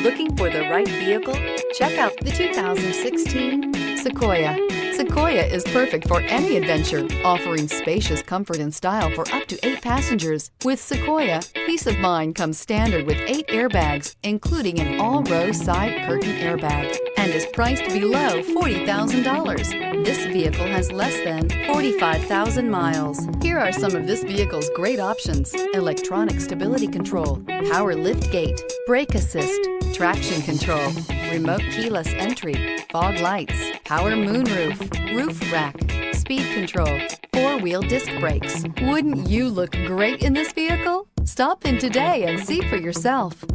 Looking for the right vehicle? Check out the 2016 Sequoia. Sequoia is perfect for any adventure, offering spacious comfort and style for up to 8 passengers. With Sequoia, peace of mind comes standard with 8 airbags, including an all-row side curtain airbag, and is priced below $40,000. This vehicle has less than 45,000 miles. Here are some of this vehicle's great options: electronic stability control, power liftgate, brake assist, traction control, remote keyless entry, fog lights, power moonroof, roof rack, speed control, 4-wheel disc brakes. Wouldn't you look great in this vehicle? Stop in today and see for yourself.